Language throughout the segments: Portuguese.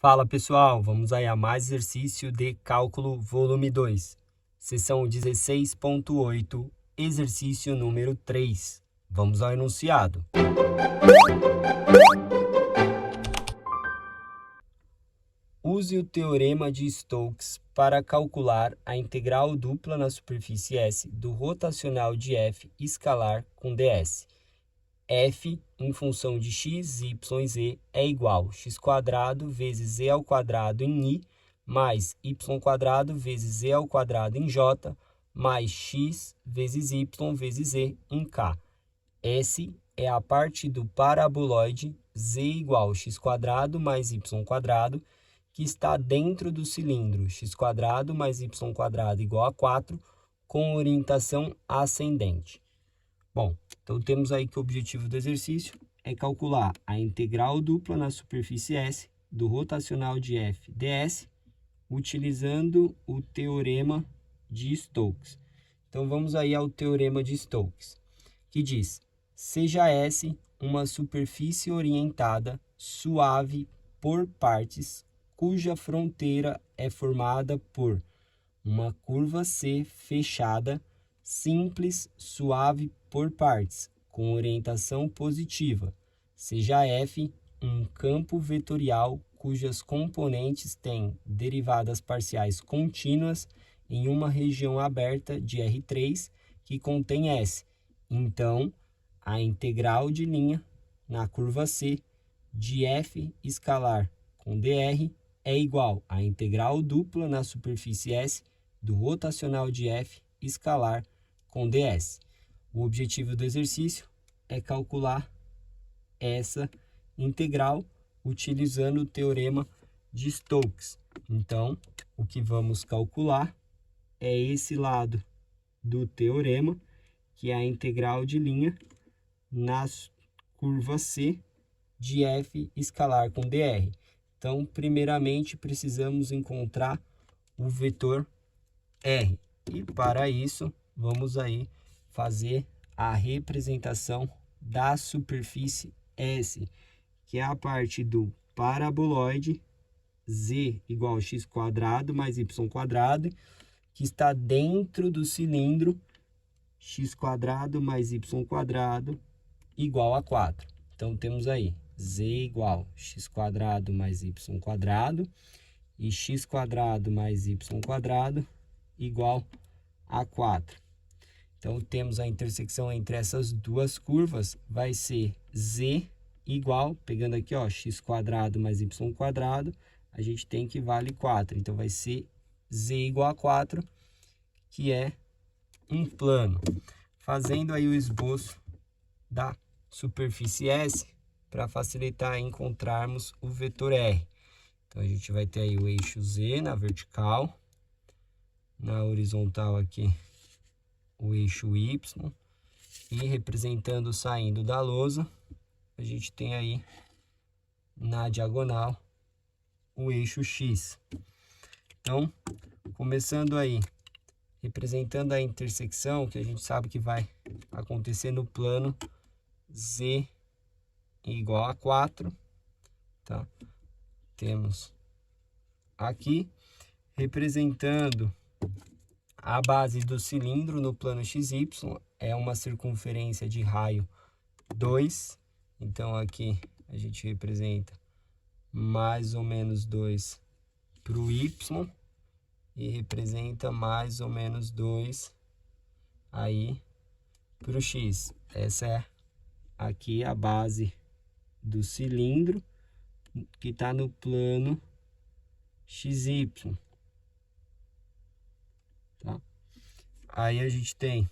Fala pessoal, vamos aí a mais exercício de cálculo volume 2, seção 16.8, exercício número 3. Vamos ao enunciado. Use o teorema de Stokes para calcular a integral dupla na superfície S do rotacional de f escalar com ds. F em função de x, y e z é igual a x² vezes z ao quadrado em i, mais y² vezes z ao quadrado em j, mais x vezes y vezes z em k. S é a parte do paraboloide z igual a x² mais y², que está dentro do cilindro x² mais y² igual a 4, com orientação ascendente. Bom, então temos aí que o objetivo do exercício é calcular a integral dupla na superfície S do rotacional de f ds, utilizando o teorema de Stokes. Então vamos aí ao teorema de Stokes, que diz: seja S uma superfície orientada suave por partes, cuja fronteira é formada por uma curva C fechada, simples, suave por partes, com orientação positiva. Seja F um campo vetorial cujas componentes têm derivadas parciais contínuas em uma região aberta de R3 que contém S. Então, a integral de linha na curva C de f escalar com dr é igual à integral dupla na superfície S do rotacional de f escalar com ds. O objetivo do exercício é calcular essa integral utilizando o teorema de Stokes. Então, o que vamos calcular é esse lado do teorema, que é a integral de linha na curva C de f escalar com dr. Então, primeiramente, precisamos encontrar o vetor R. E para isso, vamos aí fazer a representação da superfície S, que é a parte do paraboloide z igual a x² mais y², que está dentro do cilindro x² mais y² igual a 4. Então, temos aí z igual a x² mais y² e x² mais y² igual a 4. Então, temos a intersecção entre essas duas curvas, vai ser z igual, pegando aqui, ó, x² mais y², a gente tem que vale 4. Então, vai ser z igual a 4, que é um plano. Fazendo aí o esboço da superfície S, para facilitar encontrarmos o vetor R. Então, a gente vai ter aí o eixo Z na vertical, na horizontal aqui o eixo Y, e representando saindo da lousa, a gente tem aí na diagonal o eixo X. Então, começando aí, representando a intersecção, que a gente sabe que vai acontecer no plano Z igual a 4, tá? Temos aqui, representando a base do cilindro no plano XY, é uma circunferência de raio 2. Então, aqui a gente representa mais ou menos 2 para o Y e representa mais ou menos 2 aí para o X. Essa é aqui a base do cilindro que está no plano XY. Tá? Aí a gente tem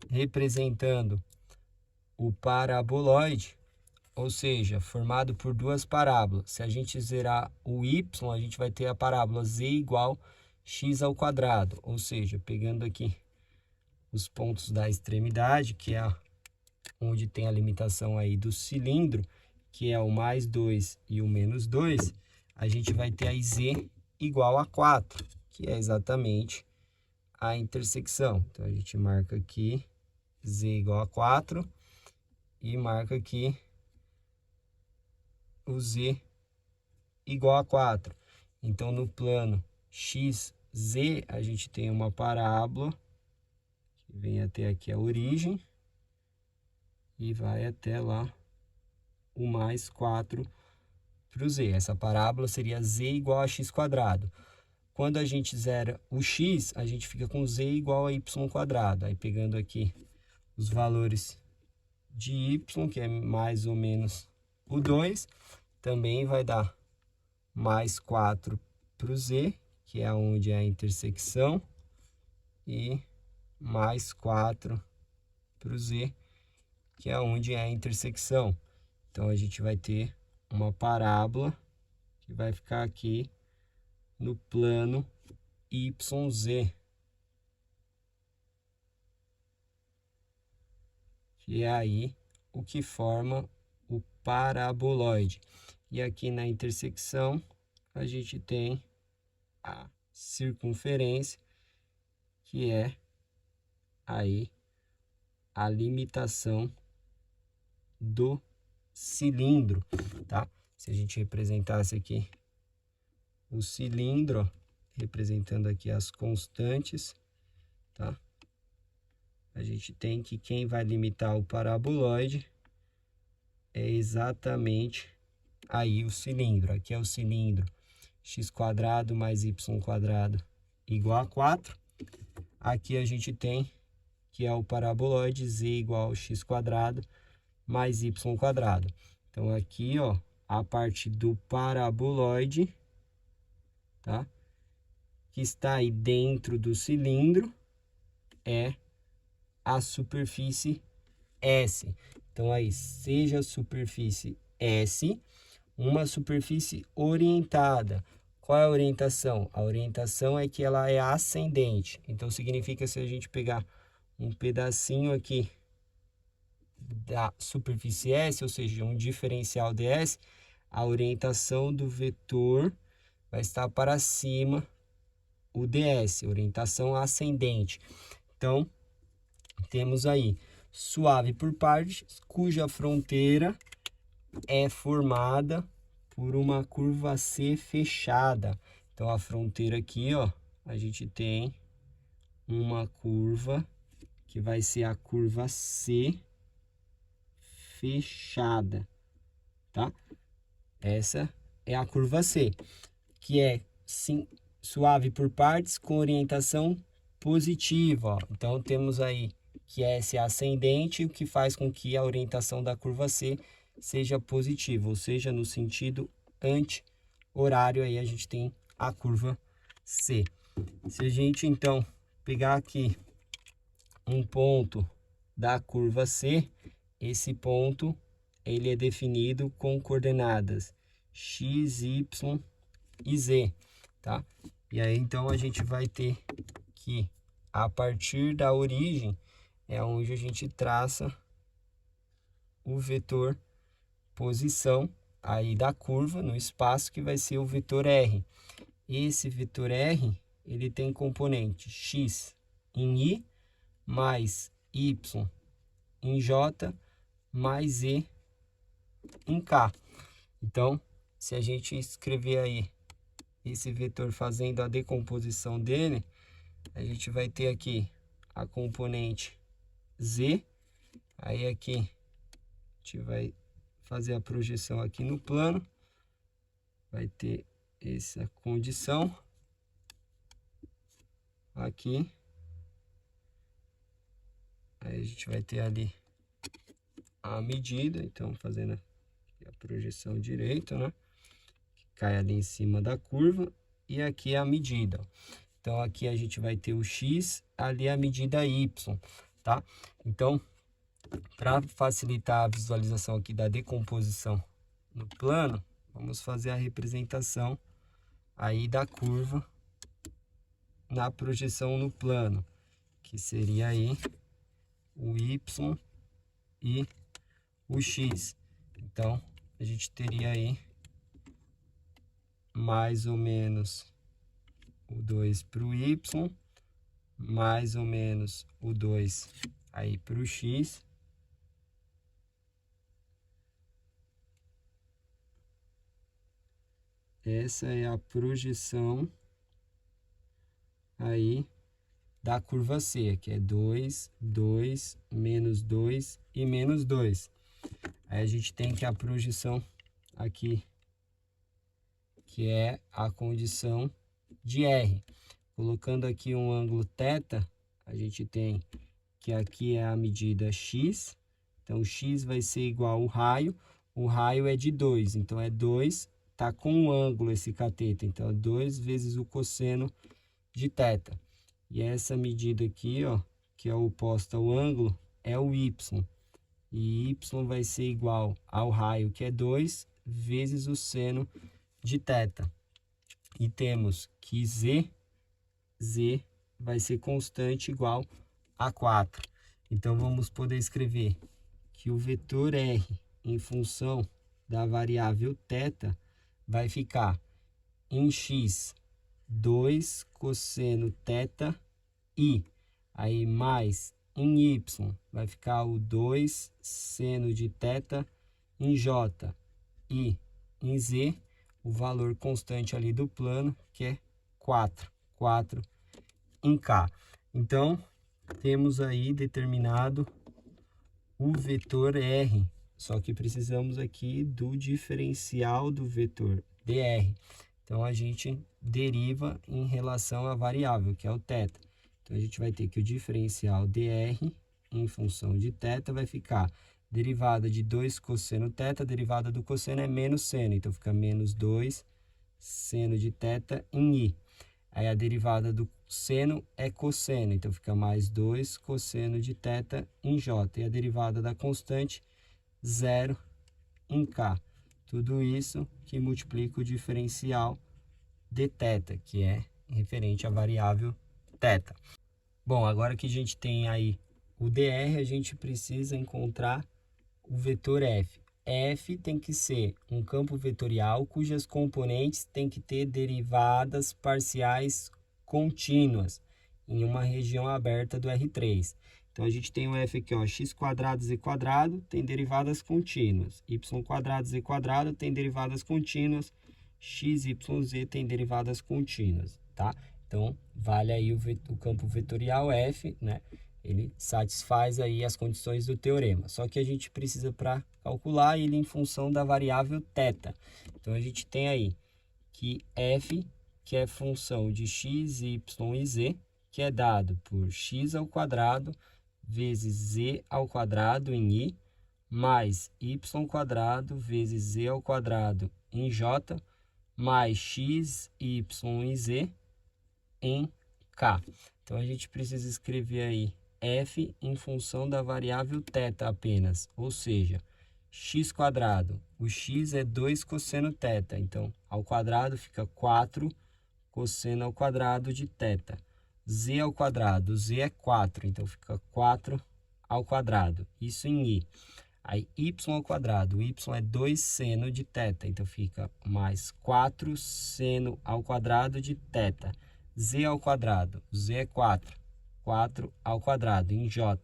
representando o paraboloide, ou seja, formado por duas parábolas. Se a gente zerar o y, a gente vai ter a parábola z igual x², ou seja, pegando aqui os pontos da extremidade, que é onde tem a limitação aí do cilindro, que é o mais 2 e o menos 2, a gente vai ter aí z igual a 4, que é exatamente a intersecção. Então, a gente marca aqui z igual a 4 e marca aqui o z igual a 4. Então, no plano XZ, a gente tem uma parábola que vem até aqui a origem e vai até lá o mais 4 para o z. Essa parábola seria z igual a x². Quando a gente zera o x, a gente fica com z igual a y². Aí pegando aqui os valores de y, que é mais ou menos o 2, também vai dar mais 4 para o z, que é onde é a intersecção, e mais 4 para o z, que é onde é a intersecção. Então, a gente vai ter uma parábola que vai ficar aqui no plano YZ, que é aí o que forma o paraboloide. E aqui na intersecção, a gente tem a circunferência, que é aí a limitação do cilindro, tá? Se a gente representasse aqui o cilindro, ó, representando aqui as constantes, tá? A gente tem que quem vai limitar o paraboloide é exatamente aí o cilindro. Aqui é o cilindro x² mais y² igual a 4. Aqui a gente tem que é o paraboloide z igual a x² mais y². Então, aqui, ó, a parte do paraboloide, tá? Que está aí dentro do cilindro é a superfície S. Então, aí, seja a superfície S, uma superfície orientada. Qual é a orientação? A orientação é que ela é ascendente. Então, significa se a gente pegar um pedacinho aqui da superfície S, ou seja, um diferencial ds, a orientação do vetor vai estar para cima, o ds, orientação ascendente. Então, temos aí suave por partes, cuja fronteira é formada por uma curva C fechada. Então, a fronteira aqui, ó, a gente tem uma curva que vai ser a curva C fechada, tá? Essa é a curva C, que é sim, suave por partes com orientação positiva, ó. Então, temos aí que S é ascendente, o que faz com que a orientação da curva C seja positiva, ou seja, no sentido anti-horário, aí a gente tem a curva C. Se a gente, então, pegar aqui um ponto da curva C, esse ponto ele é definido com coordenadas x, y e z, tá? E aí, então, a gente vai ter que, a partir da origem, é onde a gente traça o vetor posição aí da curva no espaço, que vai ser o vetor R. Esse vetor R, ele tem componente x em I, mais y em J, mais Z em K. Então, se a gente escrever aí esse vetor fazendo a decomposição dele, a gente vai ter aqui a componente Z, aí aqui a gente vai fazer a projeção aqui no plano, vai ter essa condição aqui, aí a gente vai ter ali a medida, então fazendo a projeção direita, né, que cai ali em cima da curva, e aqui é a medida. Então aqui a gente vai ter o x, ali a medida y, tá? Então, para facilitar a visualização aqui da decomposição no plano, vamos fazer a representação aí da curva na projeção no plano, que seria aí o y e o x. Então, a gente teria aí mais ou menos o 2 para o y, mais ou menos o 2 aí para o x, essa é a projeção aí da curva C, que é 2, 2, menos 2 e menos 2. Aí a gente tem que a projeção aqui, que é a condição de R. Colocando aqui um ângulo θ, a gente tem que aqui é a medida x, então x vai ser igual ao raio, o raio é de 2, então é 2, tá com um ângulo esse cateto, então é 2 vezes o cosseno de θ. E essa medida aqui, ó, que é oposta ao ângulo, é o y, e y vai ser igual ao raio, que é 2, vezes o seno de θ. E temos que z vai ser constante igual a 4. Então, vamos poder escrever que o vetor R em função da variável θ vai ficar em x 2 cosseno θ i, aí mais em y vai ficar o 2 seno de θ em j, e em z o valor constante ali do plano, que é 4 em K. Então, temos aí determinado o vetor R, só que precisamos aqui do diferencial do vetor dr. Então, a gente deriva em relação à variável, que é o θ. Então, a gente vai ter que o diferencial dr em função de θ vai ficar derivada de 2 cosseno θ, derivada do cosseno é menos seno, então fica menos 2 seno de θ em i. Aí a derivada do seno é cosseno, então fica mais 2 cosseno de θ em j. E a derivada da constante, 0 em k. Tudo isso que multiplica o diferencial de θ, que é referente à variável θ. Bom, agora que a gente tem aí o dr, a gente precisa encontrar o vetor f. F tem que ser um campo vetorial cujas componentes têm que ter derivadas parciais contínuas em uma região aberta do R3. Então, a gente tem o f aqui, ó, x quadrado, z quadrado, tem derivadas contínuas. Y quadrado, z quadrado, tem derivadas contínuas. X, y, z tem derivadas contínuas, tá? Então, vale aí o campo vetorial f, né? Ele satisfaz aí as condições do teorema. Só que a gente precisa para calcular ele em função da variável θ. Então, a gente tem aí que f, que é função de x, y e z, que é dado por x ao quadrado vezes z ao quadrado em i, mais y quadrado vezes z ao quadrado em j, mais x, y e z em k. Então, a gente precisa escrever aí f em função da variável θ apenas, ou seja, x quadrado, o x é 2 cosseno θ, então ao quadrado fica 4 cosseno ao quadrado de θ. Z ao quadrado, z é 4, então fica 4 ao quadrado, isso em i. Aí y ao quadrado, o y é 2 seno de θ, então fica mais 4 seno ao quadrado de θ. Z ao quadrado, z é 4 ao quadrado em j,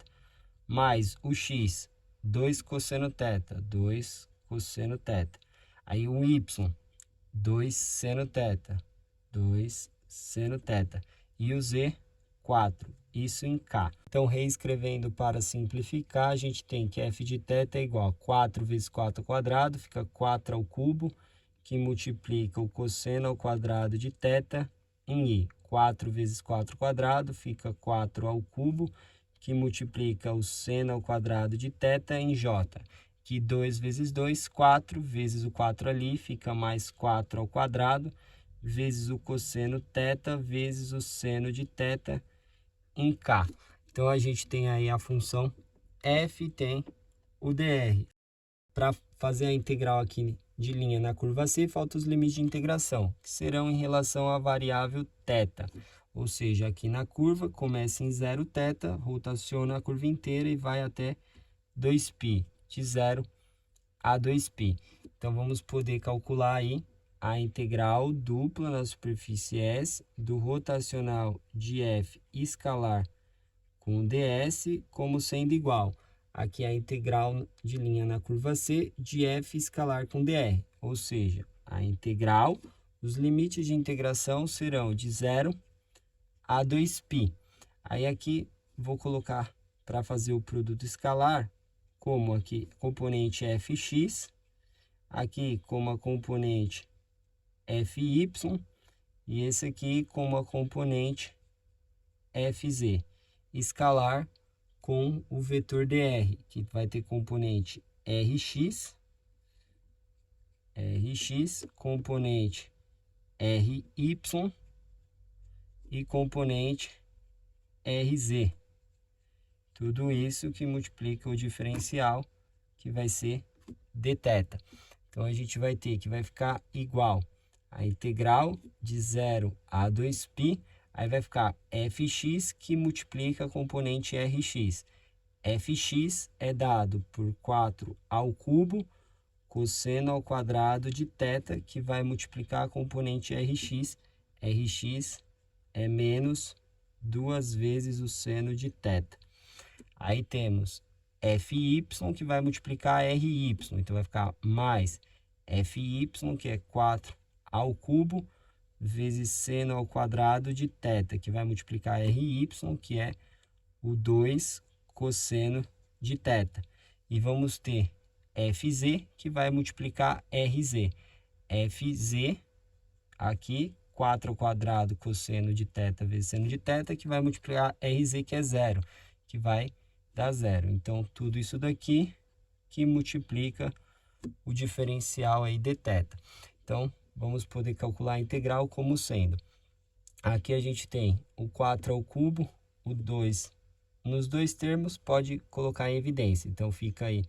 mais o x, 2 cosseno θ, 2 cosseno θ. Aí o y, 2 seno θ, 2 seno θ. E o z, 4, isso em k. Então, reescrevendo para simplificar, a gente tem que f de θ é igual a 4 vezes 4 ao quadrado, fica 4 ao cubo, que multiplica o cosseno ao quadrado de θ em i. 4 vezes 4 ao quadrado fica 4 ao cubo, que multiplica o seno ao quadrado de θ em j. Que 2 vezes 2, 4, vezes o 4 ali, fica mais 4 ao quadrado, vezes o cosseno θ, vezes o seno de θ em k. Então, a gente tem aí a função f, tem o dr. Para fazer a integral aqui de linha na curva C, faltam os limites de integração, que serão em relação à variável θ. Ou seja, aqui na curva, começa em 0θ, rotaciona a curva inteira e vai até 2π, de 0 a 2π. Então, vamos poder calcular aí a integral dupla na superfície S do rotacional de f escalar com ds como sendo igual. Aqui é a integral de linha na curva C de f escalar com dr, ou seja, a integral Os limites de integração serão de 0 a 2π. Aí aqui vou colocar para fazer o produto escalar, como aqui componente fx, aqui como a componente fy, e esse aqui como a componente fz. Escalar com o vetor dr, que vai ter componente rx, componente ry e componente rz. Tudo isso que multiplica o diferencial, que vai ser dθ. Então, a gente vai ter que vai ficar igual a integral de 0 a 2π, aí vai ficar fx que multiplica a componente rx. Fx é dado por 4 ao cubo cosseno ao quadrado de θ, que vai multiplicar a componente rx. Rx é menos 2 vezes o seno de θ. Aí temos fy, que vai multiplicar ry. Então, vai ficar mais fy, que é 4 ao cubo, vezes seno ao quadrado de θ, que vai multiplicar ry, que é o 2 cosseno de θ. E vamos ter fz, que vai multiplicar rz. Fz, aqui, 4 ao quadrado cosseno de θ vezes seno de θ, que vai multiplicar rz, que é 0, que vai dar 0. Então, tudo isso daqui que multiplica o diferencial aí dθ. Então, vamos poder calcular a integral como sendo. Aqui a gente tem o 4 ao cubo, o 2 nos dois termos, pode colocar em evidência. Então, fica aí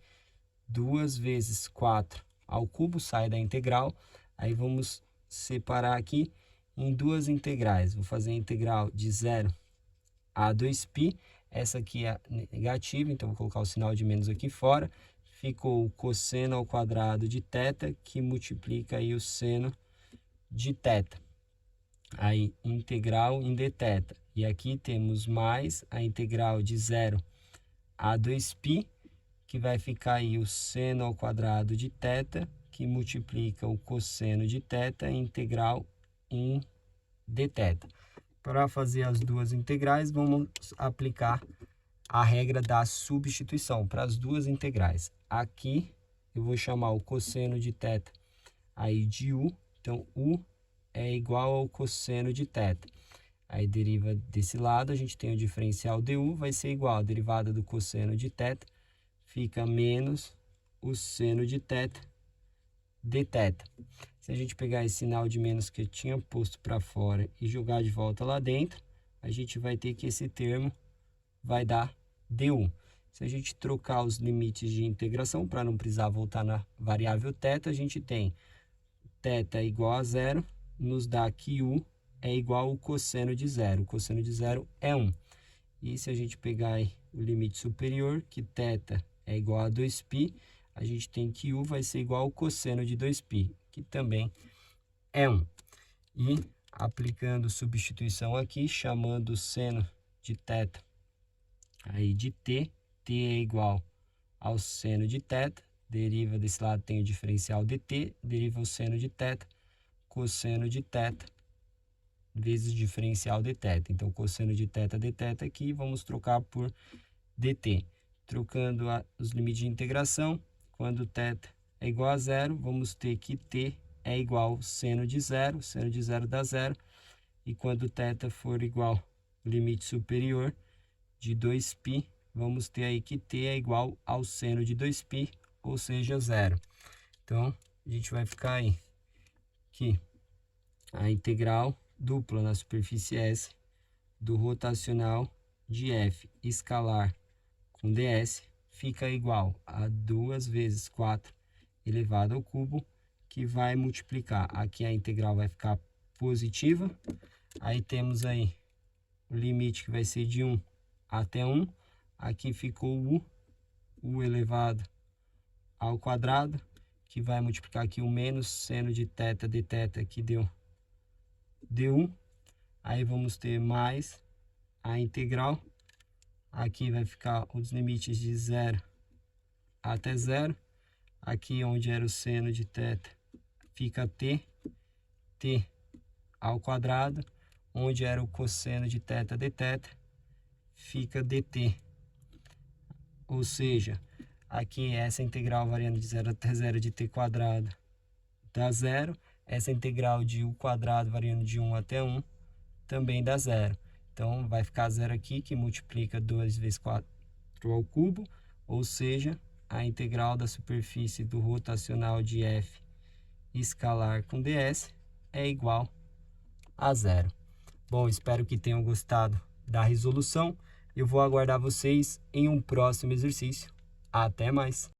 2 vezes 4 ao cubo, sai da integral. Aí, vamos separar aqui em duas integrais. Vou fazer a integral de 0 a 2π. Essa aqui é negativa, então vou colocar o sinal de menos aqui fora. Ficou o cosseno ao quadrado de θ, que multiplica aí o seno de θ. Aí, integral em dθ. E aqui temos mais a integral de 0 a 2π, que vai ficar aí o seno ao quadrado de θ, que multiplica o cosseno de θ, integral em dθ. Para fazer as duas integrais, vamos aplicar a regra da substituição para as duas integrais. Aqui eu vou chamar o cosseno de θ aí de u, então u é igual ao cosseno de θ. Aí deriva desse lado, a gente tem o diferencial du, vai ser igual a derivada do cosseno de θ, fica menos o seno de θ dθ. Se a gente pegar esse sinal de menos que eu tinha posto para fora e jogar de volta lá dentro, a gente vai ter que esse termo vai dar du. Se a gente trocar os limites de integração, para não precisar voltar na variável θ, a gente tem θ igual a 0, nos dá que u é igual ao cosseno de 0. O cosseno de 0 é 1. E se a gente pegar aí o limite superior, que θ é igual a 2π, a gente tem que u vai ser igual ao cosseno de 2π, que também é 1. E aplicando substituição aqui, chamando o seno de θ aí de t, t é igual ao seno de θ, deriva desse lado tem o diferencial dt, deriva o seno de θ, cosseno de θ, vezes o diferencial dθ. Então, cosseno de θ dθ aqui, vamos trocar por dt. Trocando os limites de integração, quando θ é igual a 0, vamos ter que t é igual ao seno de 0 dá 0, e quando θ for igual ao limite superior de 2π, vamos ter aí que t é igual ao seno de 2π, ou seja, 0. Então, a gente vai ficar aí que a integral dupla na superfície S do rotacional de f escalar com ds fica igual a 2 vezes 4 elevado ao cubo, que vai multiplicar. Aqui a integral vai ficar positiva. Aí temos aí o limite que vai ser de 1 até 1. Aqui ficou u elevado ao quadrado, que vai multiplicar aqui o menos seno de θ dθ, que deu du. Aí vamos ter mais a integral. Aqui vai ficar os limites de 0 até 0. Aqui onde era o seno de θ fica t. t ao quadrado, onde era o cosseno de θ dθ, fica dt. Ou seja, aqui essa integral variando de 0 até 0 de t quadrado dá 0. Essa integral de u quadrado variando de 1 até 1 também dá 0. Então, vai ficar 0 aqui, que multiplica 2 vezes 4 ao cubo, ou seja, a integral da superfície do rotacional de f escalar com ds é igual a 0. Bom, espero que tenham gostado da resolução. Eu vou aguardar vocês em um próximo exercício. Até mais!